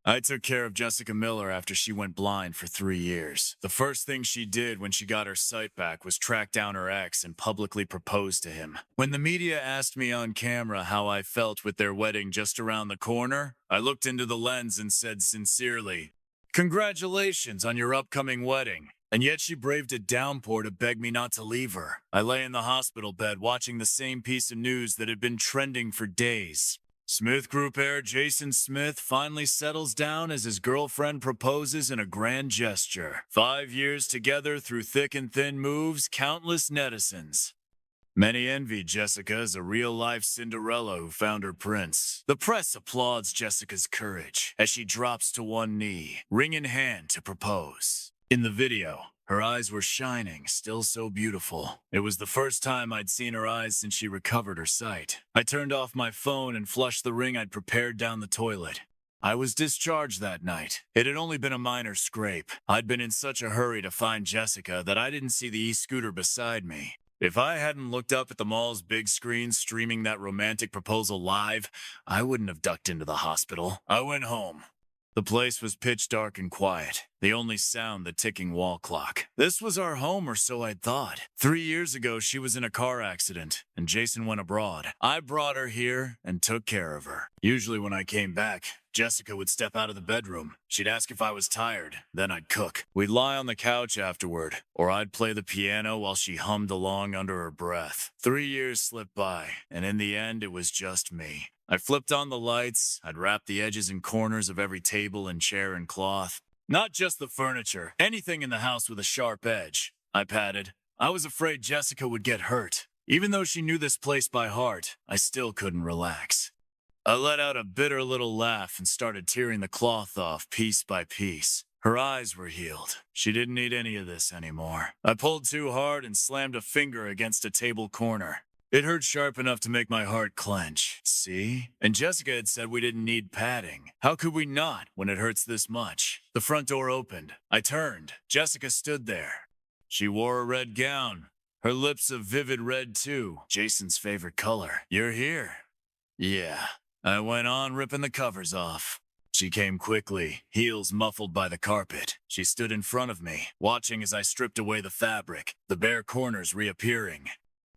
I took care of Jessica Miller after she went blind for 3 years. The first thing she did when she got her sight back was track down her ex and publicly propose to him. When the media asked me on camera how I felt with their wedding just around the corner, I looked into the lens and said sincerely, "Congratulations on your upcoming wedding." And yet she braved a downpour to beg me not to leave her. I lay in the hospital bed watching the same piece of news that had been trending for days. Smith Group heir Jason Smith finally settles down as his girlfriend proposes in a grand gesture. 5 years together through thick and thin moves countless netizens. Many envied Jessica as a real-life Cinderella who found her prince. The press applauds Jessica's courage as she drops to one knee, ring in hand to propose. In the video, her eyes were shining, still so beautiful. It was the first time I'd seen her eyes since she recovered her sight. I turned off my phone and flushed the ring I'd prepared down the toilet. I was discharged that night. It had only been a minor scrape. I'd been in such a hurry to find Jessica that I didn't see the e-scooter beside me. If I hadn't looked up at the mall's big screen streaming that romantic proposal live, I wouldn't have ducked into the hospital. I went home. The place was pitch dark and quiet, the only sound the ticking wall clock. This was our home, or so I'd thought. 3 years ago, she was in a car accident, and Jason went abroad. I brought her here and took care of her. Usually when I came back, Jessica would step out of the bedroom. She'd ask if I was tired, then I'd cook. We'd lie on the couch afterward, or I'd play the piano while she hummed along under her breath. 3 years slipped by, and in the end, it was just me. I flipped on the lights, I'd wrap the edges and corners of every table and chair in cloth. Not just the furniture, anything in the house with a sharp edge. I patted. I was afraid Jessica would get hurt. Even though she knew this place by heart, I still couldn't relax. I let out a bitter little laugh and started tearing the cloth off piece by piece. Her eyes were healed. She didn't need any of this anymore. I pulled too hard and slammed a finger against a table corner. It hurt sharp enough to make my heart clench. See? And Jessica had said we didn't need padding. How could we not when it hurts this much? The front door opened. I turned. Jessica stood there. She wore a red gown. Her lips a vivid red too. Jason's favorite color. "You're here." "Yeah." I went on ripping the covers off. She came quickly, heels muffled by the carpet. She stood in front of me, watching as I stripped away the fabric, the bare corners reappearing.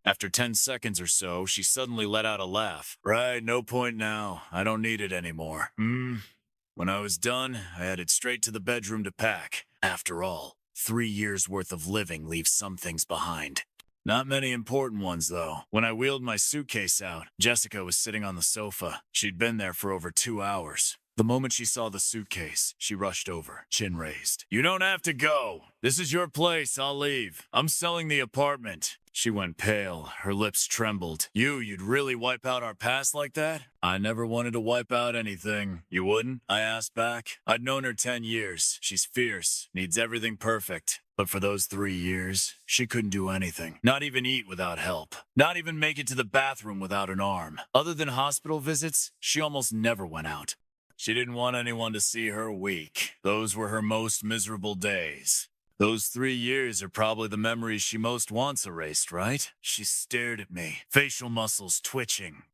After 10 seconds or so, she suddenly let out a laugh. "Right, no point now. I don't need it anymore." When I was done, I headed straight to the bedroom to pack. After all, 3 years worth of living leaves some things behind. Not many important ones, though. When I wheeled my suitcase out, Jessica was sitting on the sofa. She'd been there for over 2 hours. The moment she saw the suitcase, she rushed over, chin raised. "You don't have to go. This is your place. I'll leave. I'm selling the apartment." She went pale. Her lips trembled. You'd really wipe out our past like that?" "I never wanted to wipe out anything." "You wouldn't?" I asked back. I'd known her 10 years. She's fierce, needs everything perfect. But for those 3 years, she couldn't do anything. Not even eat without help. Not even make it to the bathroom without an arm. Other than hospital visits, she almost never went out. She didn't want anyone to see her weak. Those were her most miserable days. Those 3 years are probably the memories she most wants erased, right? She stared at me, facial muscles twitching.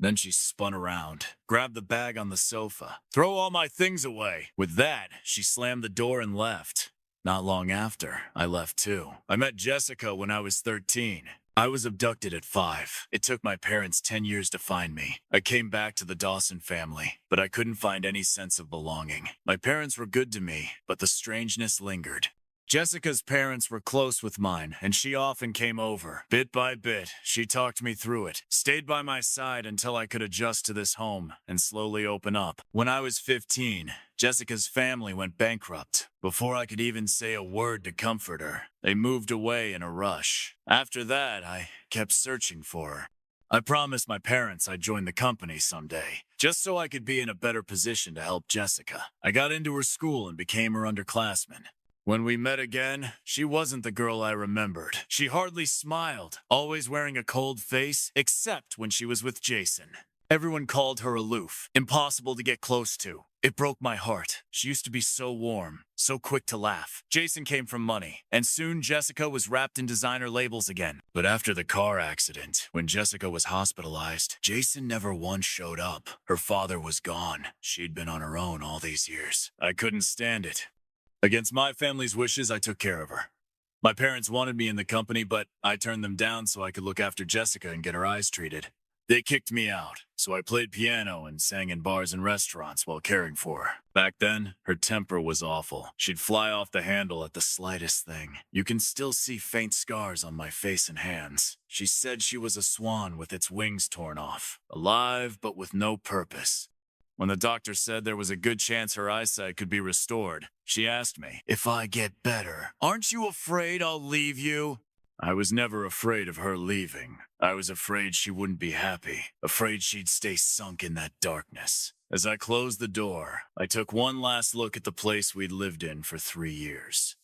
Then she spun around, grabbed the bag on the sofa. "Throw all my things away." With that, she slammed the door and left. Not long after, I left too. I met Jessica when I was 13. I was abducted at 5. It took my parents 10 years to find me. I came back to the Dawson family, but I couldn't find any sense of belonging. My parents were good to me, but the strangeness lingered. Jessica's parents were close with mine, and she often came over. Bit by bit, she talked me through it, stayed by my side until I could adjust to this home and slowly open up. When I was 15, Jessica's family went bankrupt. Before I could even say a word to comfort her, they moved away in a rush. After that, I kept searching for her. I promised my parents I'd join the company someday, just so I could be in a better position to help Jessica. I got into her school and became her underclassman. When we met again, she wasn't the girl I remembered. She hardly smiled, always wearing a cold face, except when she was with Jason. Everyone called her aloof, impossible to get close to. It broke my heart. She used to be so warm, so quick to laugh. Jason came from money, and soon Jessica was wrapped in designer labels again. But after the car accident, when Jessica was hospitalized, Jason never once showed up. Her father was gone. She'd been on her own all these years. I couldn't stand it. Against my family's wishes, I took care of her. My parents wanted me in the company, but I turned them down so I could look after Jessica and get her eyes treated. They kicked me out, so I played piano and sang in bars and restaurants while caring for her. Back then, her temper was awful. She'd fly off the handle at the slightest thing. You can still see faint scars on my face and hands. She said she was a swan with its wings torn off, alive but with no purpose. When the doctor said there was a good chance her eyesight could be restored, she asked me, "If I get better, aren't you afraid I'll leave you?" I was never afraid of her leaving. I was afraid she wouldn't be happy, afraid she'd stay sunk in that darkness. As I closed the door, I took one last look at the place we'd lived in for 3 years.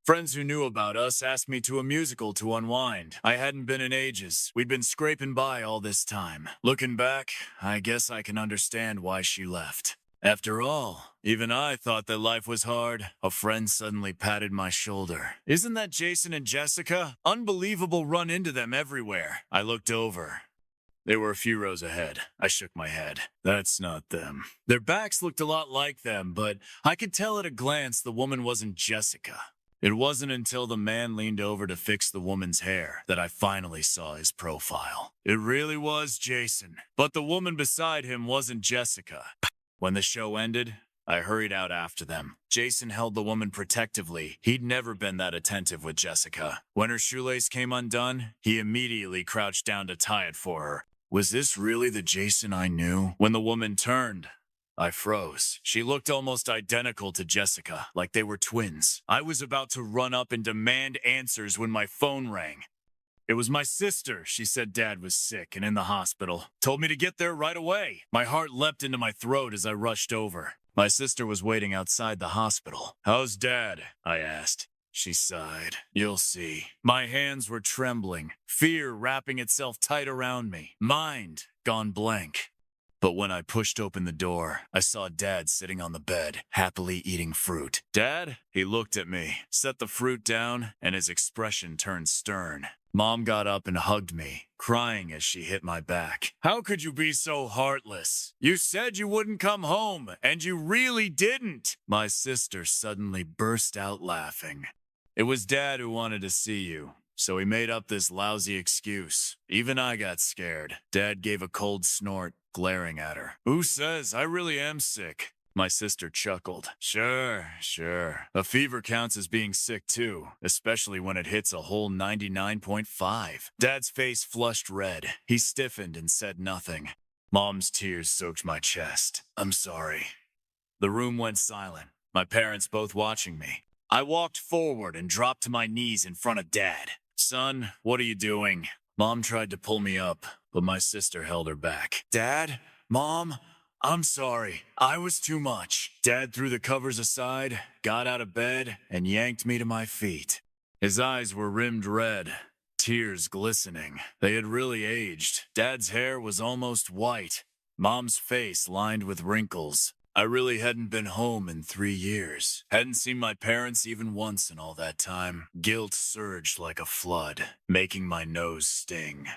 Friends who knew about us asked me to a musical to unwind. I hadn't been in ages. We'd been scraping by all this time. Looking back, I guess I can understand why she left. After all, even I thought that life was hard. A friend suddenly patted my shoulder. "Isn't that Jason and Jessica? Unbelievable, run into them everywhere." I looked over. They were a few rows ahead. I shook my head. That's not them. Their backs looked a lot like them, but I could tell at a glance the woman wasn't Jessica. It wasn't until the man leaned over to fix the woman's hair that I finally saw his profile. It really was Jason, but the woman beside him wasn't Jessica. When the show ended, I hurried out after them. Jason held the woman protectively. He'd never been that attentive with Jessica. When her shoelace came undone, he immediately crouched down to tie it for her. Was this really the Jason I knew? When the woman turned, I froze. She looked almost identical to Jessica, like they were twins. I was about to run up and demand answers when my phone rang. It was my sister. She said Dad was sick and in the hospital. Told me to get there right away. My heart leapt into my throat as I rushed over. My sister was waiting outside the hospital. "How's Dad?" I asked. She sighed. "You'll see." My hands were trembling, fear wrapping itself tight around me, mind gone blank. But when I pushed open the door, I saw Dad sitting on the bed, happily eating fruit. "Dad?" He looked at me, set the fruit down, and his expression turned stern. Mom got up and hugged me, crying as she hit my back. "How could you be so heartless? You said you wouldn't come home, and you really didn't." My sister suddenly burst out laughing. "It was Dad who wanted to see you, so he made up this lousy excuse. Even I got scared." Dad gave a cold snort, glaring at her. "Who says? I really am sick." My sister chuckled. Sure. A fever counts as being sick too, especially when it hits a whole 99.5. Dad's face flushed red. He stiffened and said nothing. Mom's tears soaked my chest. "I'm sorry." The room went silent, my parents both watching me. I walked forward and dropped to my knees in front of Dad. "Son, what are you doing?" Mom tried to pull me up, but my sister held her back. "Dad? Mom? I'm sorry. I was too much." Dad threw the covers aside, got out of bed, and yanked me to my feet. His eyes were rimmed red, tears glistening. They had really aged. Dad's hair was almost white, Mom's face lined with wrinkles. I really hadn't been home in 3 years. Hadn't seen my parents even once in all that time. Guilt surged like a flood, making my nose sting.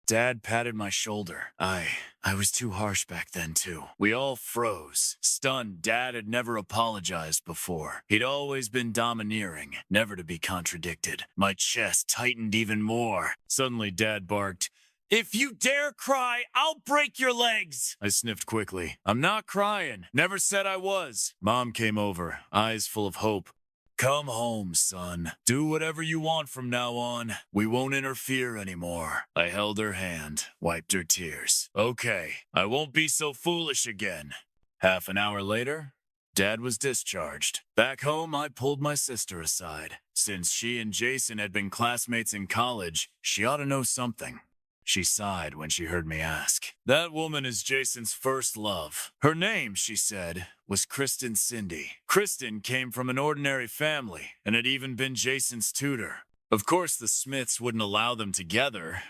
Dad patted my shoulder. I was too harsh back then, too. We all froze. Stunned, Dad had never apologized before. He'd always been domineering, never to be contradicted. My chest tightened even more. Suddenly, Dad barked, "If you dare cry, I'll break your legs." I sniffed quickly. "I'm not crying. Never said I was." Mom came over, eyes full of hope. "Come home, son. Do whatever you want from now on. We won't interfere anymore." I held her hand, wiped her tears. "Okay, I won't be so foolish again." Half an hour later, Dad was discharged. Back home, I pulled my sister aside. Since she and Jason had been classmates in college, she ought to know something. She sighed when she heard me ask. "That woman is Jason's first love. Her name," she said, "was Kristen Cindy. Kristen came from an ordinary family and had even been Jason's tutor. Of course, the Smiths wouldn't allow them together.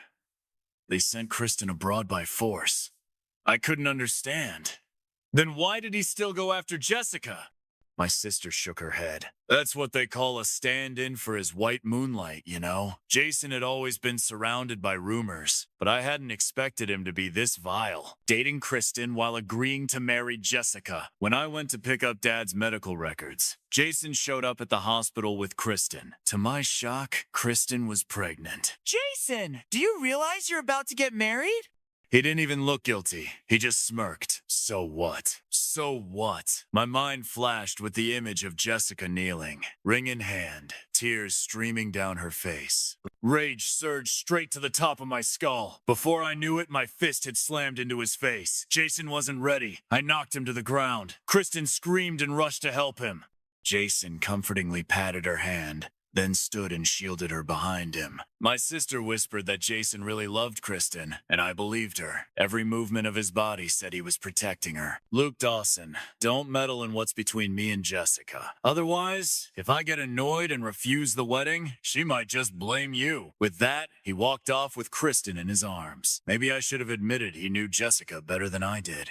They sent Kristen abroad by force. I couldn't understand. Then why did he still go after Jessica? My sister shook her head. That's what they call a stand-in for his white moonlight, you know? Jason had always been surrounded by rumors, but I hadn't expected him to be this vile. Dating Kristen while agreeing to marry Jessica. When I went to pick up Dad's medical records, Jason showed up at the hospital with Kristen. To my shock, Kristen was pregnant. Jason, do you realize you're about to get married? He didn't even look guilty. He just smirked. So what? So what? My mind flashed with the image of Jessica kneeling, ring in hand, tears streaming down her face. Rage surged straight to the top of my skull. Before I knew it, my fist had slammed into his face. Jason wasn't ready. I knocked him to the ground. Kristen screamed and rushed to help him. Jason comfortingly patted her hand, then stood and shielded her behind him. My sister whispered that Jason really loved Kristen, and I believed her. Every movement of his body said he was protecting her. Luke Dawson, don't meddle in what's between me and Jessica. Otherwise, if I get annoyed and refuse the wedding, she might just blame you. With that, he walked off with Kristen in his arms. Maybe I should have admitted he knew Jessica better than I did.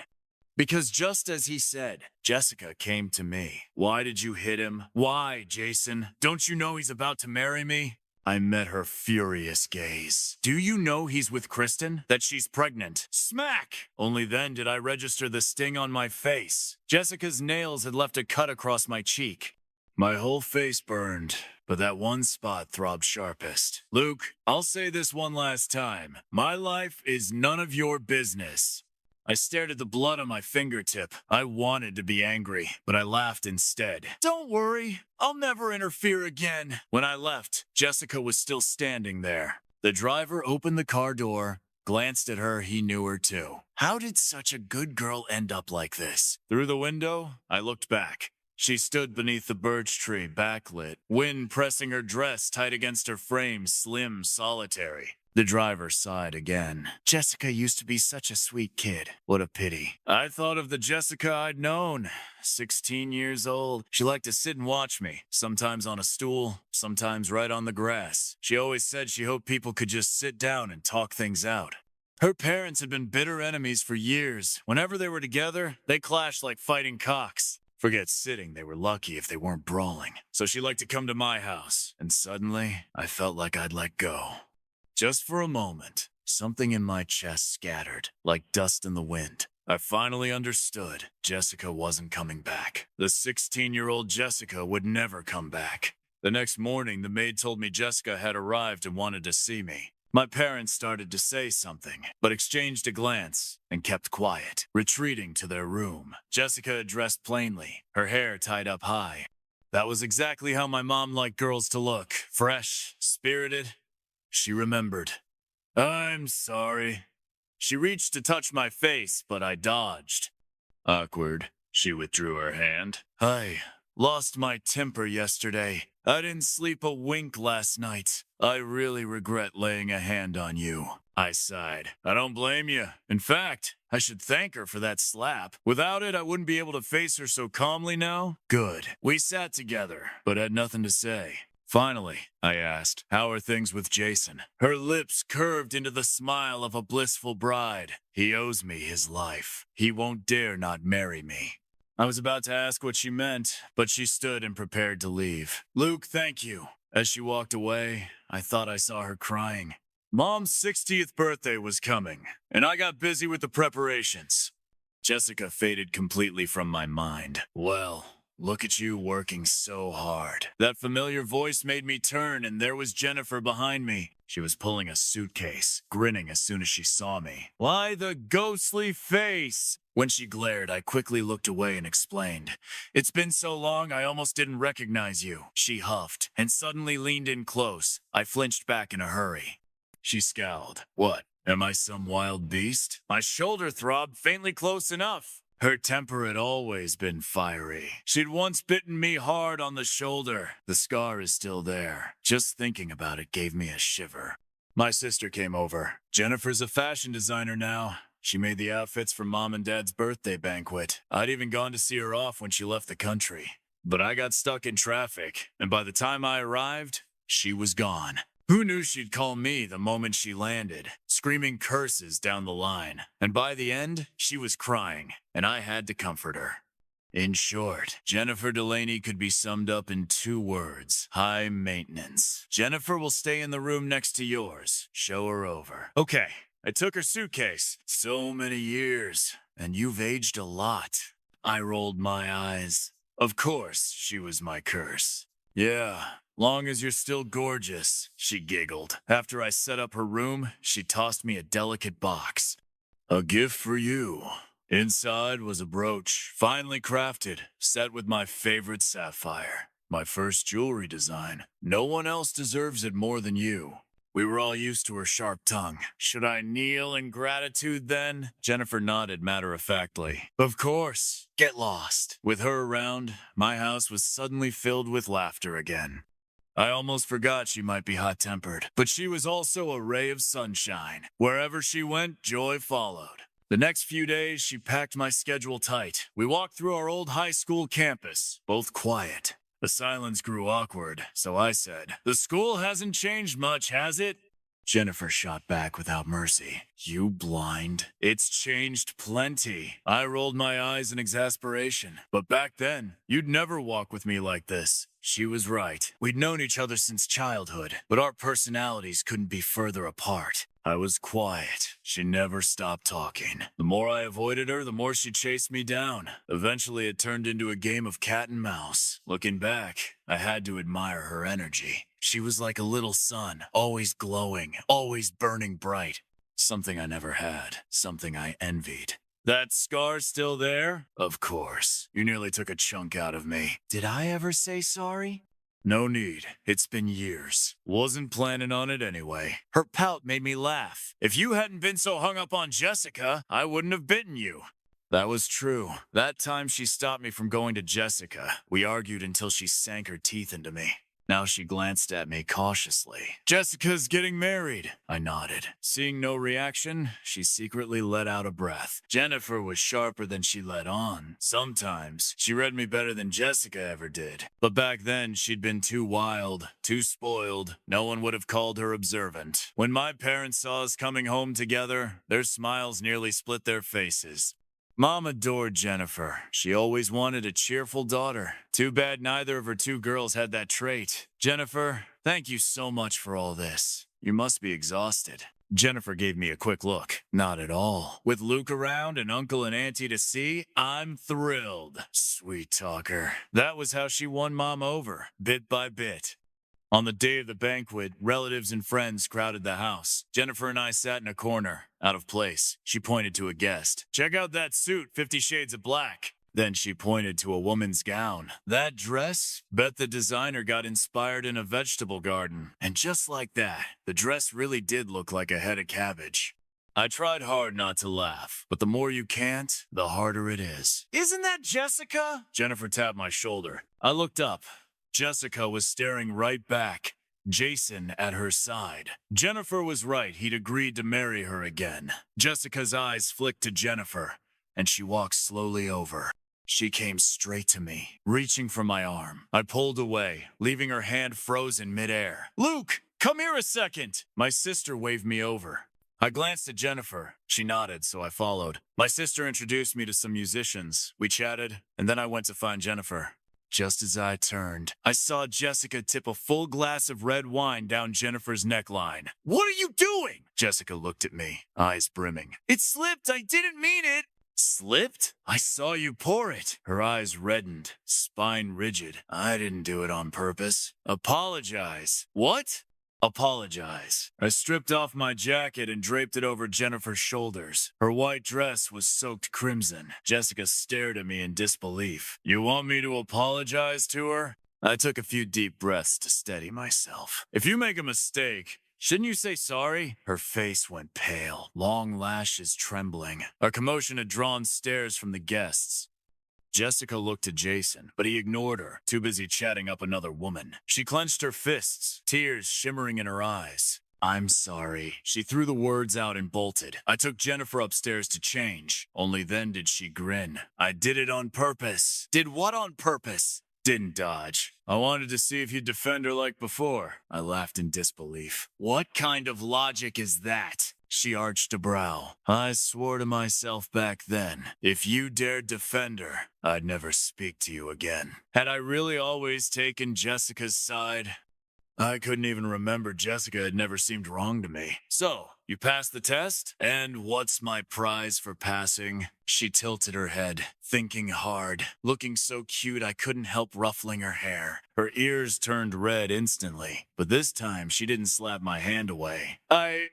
Because just as he said, Jessica came to me. Why did you hit him? Why, Jason? Don't you know he's about to marry me? I met her furious gaze. Do you know he's with Kristen? That she's pregnant? Smack! Only then did I register the sting on my face. Jessica's nails had left a cut across my cheek. My whole face burned, but that one spot throbbed sharpest. Luke, I'll say this one last time. My life is none of your business. I stared at the blood on my fingertip. I wanted to be angry, but I laughed instead. Don't worry, I'll never interfere again. When I left, Jessica was still standing there. The driver opened the car door, glanced at her. He knew her too. How did such a good girl end up like this? Through the window, I looked back. She stood beneath the birch tree, backlit, wind pressing her dress tight against her frame, slim, solitary. The driver sighed again. Jessica used to be such a sweet kid. What a pity. I thought of the Jessica I'd known. 16 years old. She liked to sit and watch me, sometimes on a stool, sometimes right on the grass. She always said she hoped people could just sit down and talk things out. Her parents had been bitter enemies for years. Whenever they were together, they clashed like fighting cocks. Forget sitting, they were lucky if they weren't brawling. So she liked to come to my house, and suddenly, I felt like I'd let go. Just for a moment, something in my chest scattered, like dust in the wind. I finally understood. Jessica wasn't coming back. The 16-year-old Jessica would never come back. The next morning, the maid told me Jessica had arrived and wanted to see me. My parents started to say something, but exchanged a glance and kept quiet, retreating to their room. Jessica had dressed plainly, her hair tied up high. That was exactly how my mom liked girls to look, fresh, spirited. She remembered. I'm sorry. She reached to touch my face, but I dodged. Awkward. She withdrew her hand. I lost my temper yesterday. I didn't sleep a wink last night. I really regret laying a hand on you. I sighed. I don't blame you. In fact, I should thank her for that slap. Without it, I wouldn't be able to face her so calmly now. Good. We sat together, but had nothing to say. Finally, I asked, how are things with Jason? Her lips curved into the smile of a blissful bride. He owes me his life. He won't dare not marry me. I was about to ask what she meant, but she stood and prepared to leave. Luke, thank you. As she walked away, I thought I saw her crying. Mom's 60th birthday was coming, and I got busy with the preparations. Jessica faded completely from my mind. Well, look at you working so hard. That familiar voice made me turn, and there was Jennifer behind me. She was pulling a suitcase, grinning as soon as she saw me. Why the ghostly face? When she glared, I quickly looked away and explained. It's been so long, I almost didn't recognize you. She huffed and suddenly leaned in close. I flinched back in a hurry. She scowled. What? Am I some wild beast? My shoulder throbbed faintly close enough. Her temper had always been fiery. She'd once bitten me hard on the shoulder. The scar is still there. Just thinking about it gave me a shiver. My sister came over. Jennifer's a fashion designer now. She made the outfits for Mom and Dad's birthday banquet. I'd even gone to see her off when she left the country. But I got stuck in traffic, and by the time I arrived, she was gone. Who knew she'd call me the moment she landed, screaming curses down the line. And by the end, she was crying, and I had to comfort her. In short, Jennifer Delaney could be summed up in 2 words: high maintenance. Jennifer will stay in the room next to yours. Show her over. Okay, I took her suitcase. So many years, and you've aged a lot. I rolled my eyes. Of course, she was my curse. Yeah, long as you're still gorgeous, she giggled. After I set up her room, she tossed me a delicate box. A gift for you. Inside was a brooch, finely crafted, set with my favorite sapphire. My first jewelry design. No one else deserves it more than you. We were all used to her sharp tongue. Should I kneel in gratitude then? Jennifer nodded matter-of-factly. Of course. Get lost. With her around, my house was suddenly filled with laughter again. I almost forgot she might be hot-tempered, but she was also a ray of sunshine. Wherever she went, joy followed. The next few days, she packed my schedule tight. We walked through our old high school campus, both quiet. The silence grew awkward, so I said, "The school hasn't changed much, has it?" Jennifer shot back without mercy. You blind. It's changed plenty. I rolled my eyes in exasperation. But back then, you'd never walk with me like this. She was right. We'd known each other since childhood, but our personalities couldn't be further apart. I was quiet. She never stopped talking. The more I avoided her, the more she chased me down. Eventually, it turned into a game of cat and mouse. Looking back, I had to admire her energy. She was like a little sun, always glowing, always burning bright. Something I never had, something I envied. That scar still there? Of course. You nearly took a chunk out of me. Did I ever say sorry? No need. It's been years. Wasn't planning on it anyway. Her pout made me laugh. If you hadn't been so hung up on Jessica, I wouldn't have bitten you. That was true. That time she stopped me from going to Jessica. We argued until she sank her teeth into me. Now she glanced at me cautiously. Jessica's getting married. I nodded. Seeing no reaction, she secretly let out a breath. Jennifer was sharper than she let on. Sometimes she read me better than Jessica ever did. But back then, she'd been too wild, too spoiled. No one would have called her observant. When my parents saw us coming home together, their smiles nearly split their faces. Mom adored Jennifer. She always wanted a cheerful daughter. Too bad neither of her 2 girls had that trait. Jennifer, thank you so much for all this. You must be exhausted. Jennifer gave me a quick look. Not at all. With Luke around and Uncle and Auntie to see, I'm thrilled. Sweet talker. That was how she won Mom over, bit by bit. On the day of the banquet, relatives and friends crowded the house. Jennifer and I sat in a corner, out of place. She pointed to a guest. Check out that suit, 50 Shades of Black. Then she pointed to a woman's gown. That dress? Bet the designer got inspired in a vegetable garden. And just like that, the dress really did look like a head of cabbage. I tried hard not to laugh, but the more you can't, the harder it is. Isn't that Jessica? Jennifer tapped my shoulder. I looked up. Jessica was staring right back, Jason at her side. Jennifer was right. He'd agreed to marry her again. Jessica's eyes flicked to Jennifer, and she walked slowly over. She came straight to me, reaching for my arm. I pulled away, leaving her hand frozen midair. Luke, come here a second. My sister waved me over. I glanced at Jennifer. She nodded, so I followed. My sister introduced me to some musicians. We chatted, and then I went to find Jennifer. Just as I turned, I saw Jessica tip a full glass of red wine down Jennifer's neckline. What are you doing? Jessica looked at me, eyes brimming. It slipped. I didn't mean it. Slipped? I saw you pour it. Her eyes reddened, spine rigid. I didn't do it on purpose. Apologize. What? Apologize. I stripped off my jacket and draped it over Jennifer's shoulders. Her white dress was soaked crimson. Jessica stared at me in disbelief. You want me to apologize to her? I took a few deep breaths to steady myself. If you make a mistake, shouldn't you say sorry? Her face went pale, long lashes trembling. A commotion had drawn stares from the guests. Jessica looked at Jason, but he ignored her, too busy chatting up another woman. She clenched her fists, tears shimmering in her eyes. I'm sorry. She threw the words out and bolted. I took Jennifer upstairs to change. Only then did she grin. I did it on purpose. Did what on purpose? Didn't dodge. I wanted to see if you'd defend her like before. I laughed in disbelief. What kind of logic is that? She arched a brow. I swore to myself back then, if you dared defend her, I'd never speak to you again. Had I really always taken Jessica's side? I couldn't even remember Jessica had never seemed wrong to me. So, you passed the test? And what's my prize for passing? She tilted her head, thinking hard, looking so cute I couldn't help ruffling her hair. Her ears turned red instantly, but this time she didn't slap my hand away. I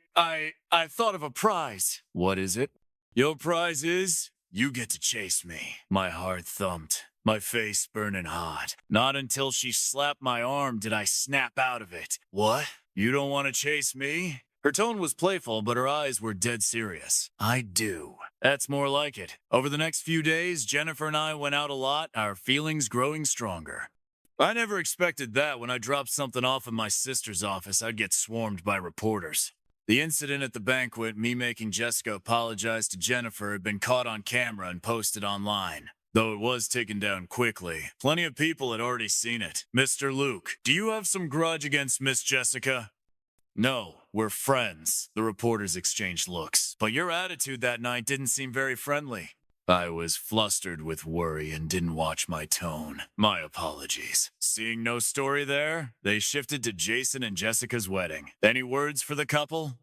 thought of a prize. What is it? Your prize is you get to chase me. My heart thumped. My face burning hot. Not until she slapped my arm did I snap out of it. What? You don't want to chase me? Her tone was playful, but her eyes were dead serious. I do. That's more like it. Over the next few days, Jennifer and I went out a lot, our feelings growing stronger. I never expected that when I dropped something off in my sister's office, I'd get swarmed by reporters. The incident at the banquet, me making Jessica apologize to Jennifer, had been caught on camera and posted online. Though it was taken down quickly, plenty of people had already seen it. Mr. Luke, do you have some grudge against Miss Jessica? No, we're friends. The reporters exchanged looks. But your attitude that night didn't seem very friendly. I was flustered with worry and didn't watch my tone. My apologies. Seeing no story there, they shifted to Jason and Jessica's wedding. Any words for the couple?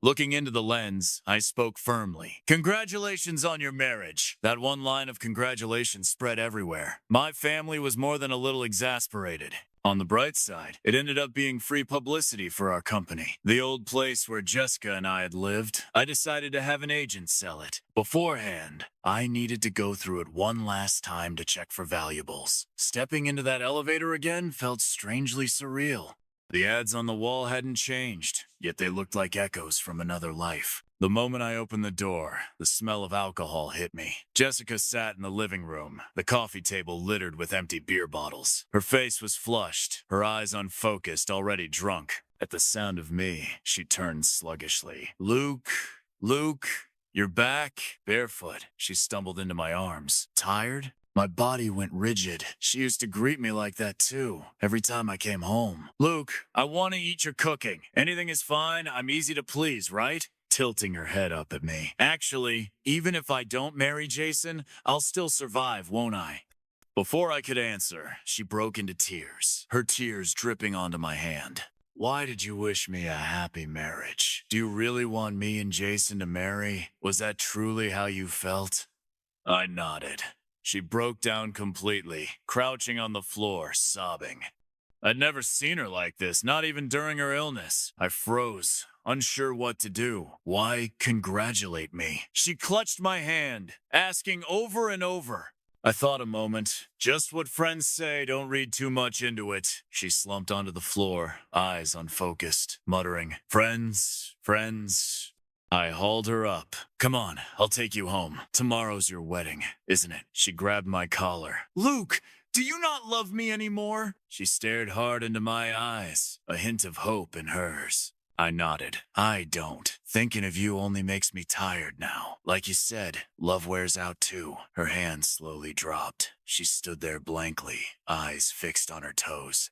Looking into the lens, I spoke firmly. Congratulations on your marriage. That one line of congratulations spread everywhere. My family was more than a little exasperated. On the bright side, it ended up being free publicity for our company. The old place where Jessica and I had lived, I decided to have an agent sell it. Beforehand, I needed to go through it one last time to check for valuables. Stepping into that elevator again felt strangely surreal. The ads on the wall hadn't changed, yet they looked like echoes from another life. The moment I opened the door, the smell of alcohol hit me. Jessica sat in the living room, the coffee table littered with empty beer bottles. Her face was flushed, her eyes unfocused, already drunk. At the sound of me, she turned sluggishly. Luke, you're back? Barefoot, she stumbled into my arms. Tired? My body went rigid. She used to greet me like that too, every time I came home. Luke, I want to eat your cooking. Anything is fine. I'm easy to please, right? Tilting her head up at me. Actually, even if I don't marry Jason, I'll still survive, won't I? Before I could answer, she broke into tears, her tears dripping onto my hand. Why did you wish me a happy marriage? Do you really want me and Jason to marry? Was that truly how you felt? I nodded. She broke down completely, crouching on the floor, sobbing. I'd never seen her like this, not even during her illness. I froze, unsure what to do. Why congratulate me? She clutched my hand, asking over and over. I thought a moment. Just what friends say, don't read too much into it. She slumped onto the floor, eyes unfocused, muttering, friends. I hauled her up. Come on, I'll take you home. Tomorrow's your wedding, isn't it? She grabbed my collar. Luke, do you not love me anymore? She stared hard into my eyes, a hint of hope in hers. I nodded. I don't. Thinking of you only makes me tired now. Like you said, love wears out too. Her hand slowly dropped. She stood there blankly, eyes fixed on her toes.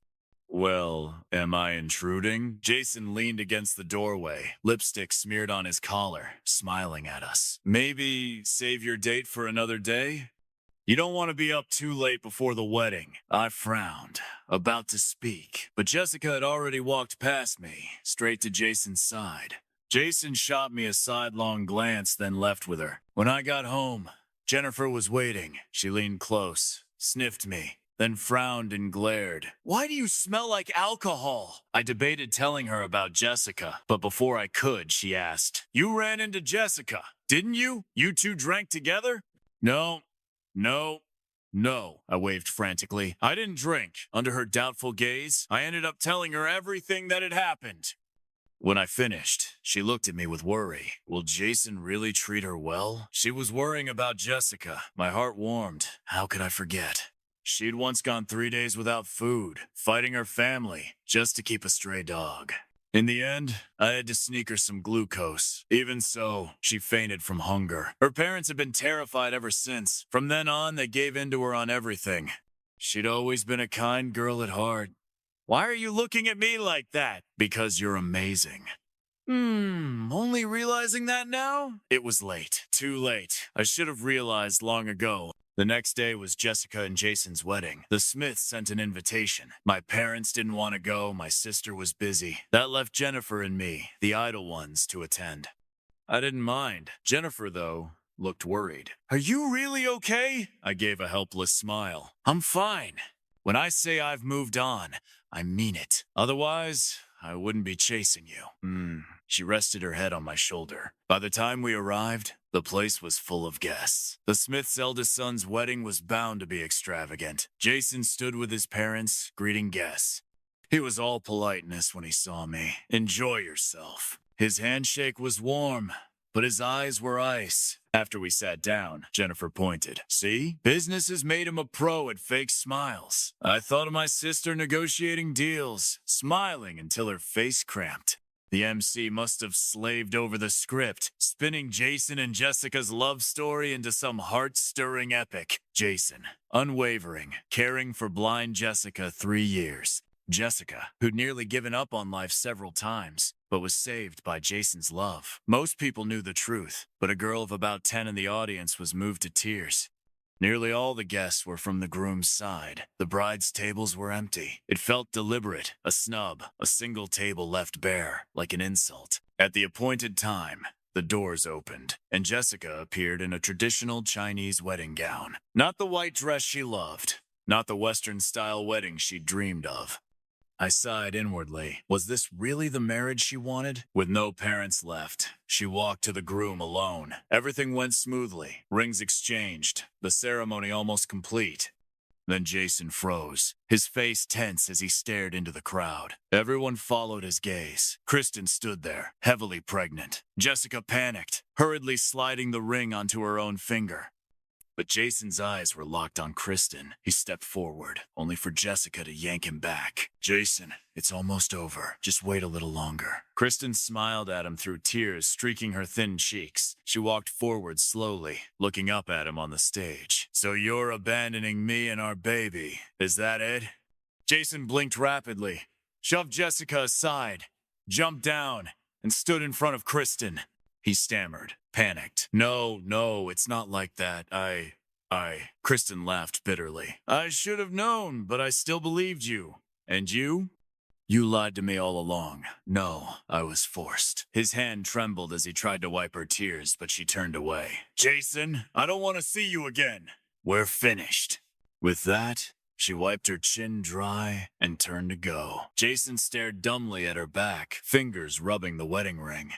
Well, am I intruding? Jason leaned against the doorway, lipstick smeared on his collar, smiling at us. Maybe save your date for another day? You don't want to be up too late before the wedding. I frowned, about to speak, but Jessica had already walked past me, straight to Jason's side. Jason shot me a sidelong glance, then left with her. When I got home, Jennifer was waiting. She leaned close, sniffed me, then frowned and glared. Why do you smell like alcohol? I debated telling her about Jessica, but before I could, she asked, You ran into Jessica, didn't you? You two drank together? No, I waved frantically. I didn't drink. Under her doubtful gaze, I ended up telling her everything that had happened. When I finished, she looked at me with worry. Will Jason really treat her well? She was worrying about Jessica. My heart warmed. How could I forget? She'd once gone 3 days without food, fighting her family, just to keep a stray dog. In the end, I had to sneak her some glucose. Even so, she fainted from hunger. Her parents had been terrified ever since. From then on, they gave in to her on everything. She'd always been a kind girl at heart. Why are you looking at me like that? Because you're amazing. Only realizing that now? It was late. Too late. I should have realized long ago. The next day was Jessica and Jason's wedding. The Smiths sent an invitation. My parents didn't want to go. My sister was busy. That left Jennifer and me, the idle ones, to attend. I didn't mind. Jennifer, though, looked worried. Are you really okay? I gave a helpless smile. I'm fine. When I say I've moved on, I mean it. Otherwise, I wouldn't be chasing you. She rested her head on my shoulder. By the time we arrived, the place was full of guests. The Smiths' eldest son's wedding was bound to be extravagant. Jason stood with his parents, greeting guests. He was all politeness when he saw me. Enjoy yourself. His handshake was warm, but his eyes were ice. After we sat down, Jennifer pointed. See? Business has made him a pro at fake smiles. I thought of my sister negotiating deals, smiling until her face cramped. The MC must have slaved over the script, spinning Jason and Jessica's love story into some heart-stirring epic. Jason, unwavering, caring for blind Jessica 3 years. Jessica, who'd nearly given up on life several times, but was saved by Jason's love. Most people knew the truth, but a girl of about 10 in the audience was moved to tears. Nearly all the guests were from the groom's side. The bride's tables were empty. It felt deliberate, a snub, a single table left bare, like an insult. At the appointed time, the doors opened, and Jessica appeared in a traditional Chinese wedding gown. Not the white dress she loved, not the Western-style wedding she dreamed of. I sighed inwardly. Was this really the marriage she wanted? With no parents left, she walked to the groom alone. Everything went smoothly. Rings exchanged. The ceremony almost complete. Then Jason froze, his face tense as he stared into the crowd. Everyone followed his gaze. Kristen stood there, heavily pregnant. Jessica panicked, hurriedly sliding the ring onto her own finger. But Jason's eyes were locked on Kristen. He stepped forward, only for Jessica to yank him back. Jason, it's almost over. Just wait a little longer. Kristen smiled at him through tears streaking her thin cheeks. She walked forward slowly, looking up at him on the stage. So you're abandoning me and our baby. Is that it? Jason blinked rapidly, shoved Jessica aside, jumped down, and stood in front of Kristen. He stammered, panicked. No, it's not like that. Kristen laughed bitterly. I should have known, but I still believed you. And you? You lied to me all along. No, I was forced. His hand trembled as he tried to wipe her tears, but she turned away. Jason, I don't want to see you again. We're finished. With that, she wiped her chin dry and turned to go. Jason stared dumbly at her back, fingers rubbing the wedding ring.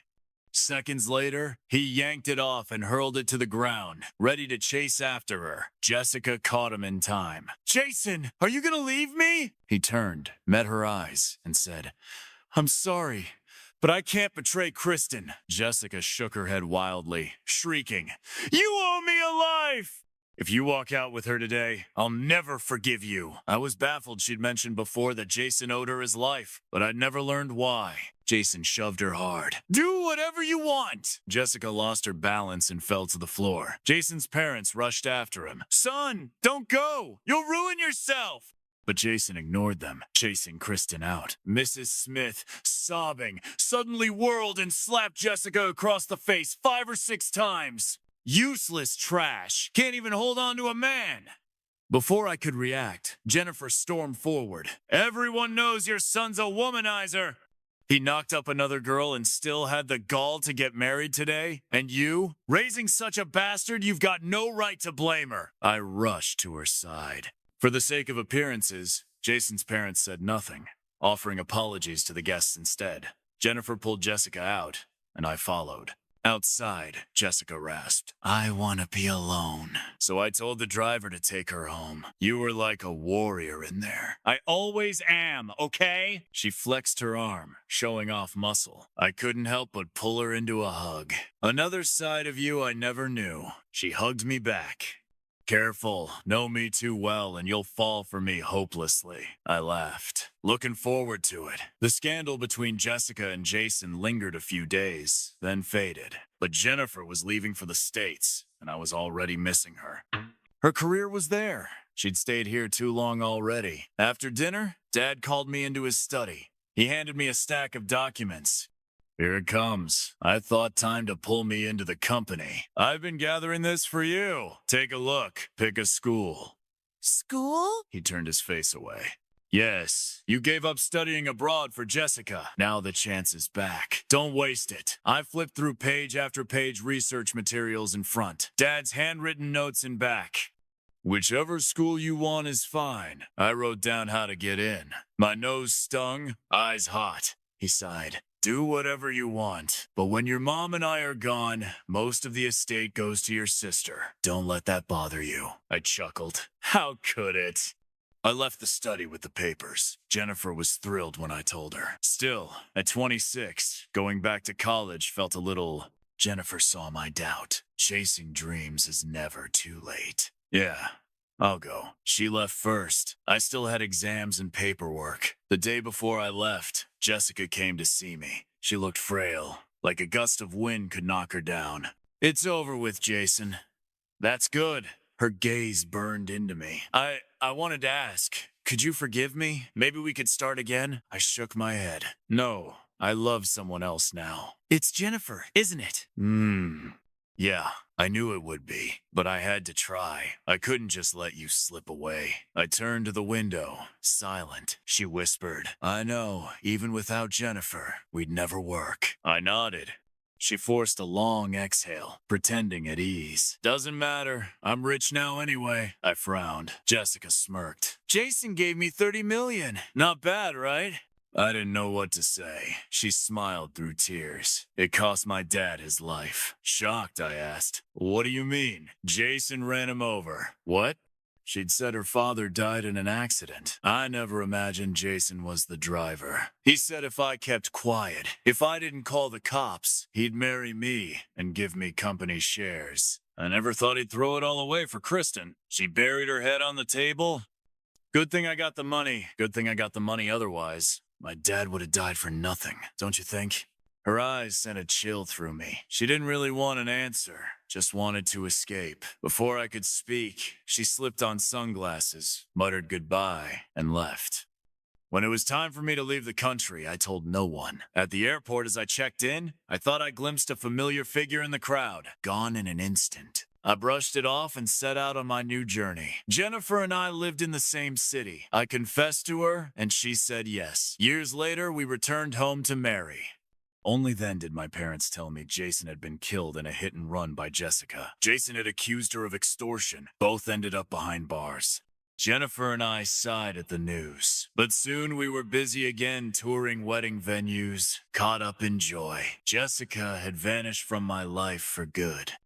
Seconds later, he yanked it off and hurled it to the ground, ready to chase after her. Jessica caught him in time. Jason, are you gonna leave me? He turned, met her eyes, and said, I'm sorry, but I can't betray Kristen. Jessica shook her head wildly, shrieking, You owe me a life! If you walk out with her today, I'll never forgive you. I was baffled she'd mentioned before that Jason owed her his life, but I'd never learned why. Jason shoved her hard. Do whatever you want! Jessica lost her balance and fell to the floor. Jason's parents rushed after him. Son, don't go! You'll ruin yourself! But Jason ignored them, chasing Kristen out. Mrs. Smith, sobbing, suddenly whirled and slapped Jessica across the face 5 or 6 times. Useless trash. Can't even hold on to a man. Before I could react, Jennifer stormed forward. Everyone knows your son's a womanizer. He knocked up another girl and still had the gall to get married today? And you? Raising such a bastard, you've got no right to blame her. I rushed to her side. For the sake of appearances, Jason's parents said nothing, offering apologies to the guests instead. Jennifer pulled Jessica out, and I followed. Outside, Jessica rasped, I want to be alone. So I told the driver to take her home. You were like a warrior in there. I always am, okay? She flexed her arm, showing off muscle. I couldn't help but pull her into a hug. Another side of you I never knew. She hugged me back. Careful, know me too well and you'll fall for me hopelessly. I laughed, looking forward to it. The scandal between Jessica and Jason lingered a few days, then faded. But Jennifer was leaving for the States, and I was already missing her. Her career was there. She'd stayed here too long already. After dinner, Dad called me into his study. He handed me a stack of documents. Here it comes. I thought time to pull me into the company. I've been gathering this for you. Take a look. Pick a school. School? He turned his face away. Yes, you gave up studying abroad for Jessica. Now the chance is back. Don't waste it. I flipped through page after page research materials in front. Dad's handwritten notes in back. Whichever school you want is fine. I wrote down how to get in. My nose stung, eyes hot. He sighed. Do whatever you want, but when your mom and I are gone, most of the estate goes to your sister. Don't let that bother you. I chuckled. How could it? I left the study with the papers. Jennifer was thrilled when I told her. Still, at 26, going back to college felt a little... Jennifer saw my doubt. Chasing dreams is never too late. Yeah, I'll go. She left first. I still had exams and paperwork. The day before I left, Jessica came to see me. She looked frail, like a gust of wind could knock her down. It's over with, Jason. That's good. Her gaze burned into me. I wanted to ask, could you forgive me? Maybe we could start again? I shook my head. No, I love someone else now. It's Jennifer, isn't it? Yeah, I knew it would be, but I had to try. I couldn't just let you slip away. I turned to the window, silent. She whispered, I know, even without Jennifer, we'd never work. I nodded. She forced a long exhale, pretending at ease. Doesn't matter. I'm rich now anyway. I frowned. Jessica smirked. Jason gave me $30 million. Not bad, right? I didn't know what to say. She smiled through tears. It cost my dad his life. Shocked, I asked, what do you mean? Jason ran him over. What? She'd said her father died in an accident. I never imagined Jason was the driver. He said if I kept quiet, if I didn't call the cops, he'd marry me and give me company shares. I never thought he'd throw it all away for Kristen. She buried her head on the table. Good thing I got the money. Good thing I got the money otherwise. My dad would have died for nothing, don't you think? Her eyes sent a chill through me. She didn't really want an answer, just wanted to escape. Before I could speak, she slipped on sunglasses, muttered goodbye, and left. When it was time for me to leave the country, I told no one. At the airport as I checked in, I thought I glimpsed a familiar figure in the crowd, gone in an instant. I brushed it off and set out on my new journey. Jennifer and I lived in the same city. I confessed to her, and she said yes. Years later, we returned home to marry. Only then did my parents tell me Jason had been killed in a hit and run by Jessica. Jason had accused her of extortion. Both ended up behind bars. Jennifer and I sighed at the news. But soon we were busy again touring wedding venues, caught up in joy. Jessica had vanished from my life for good.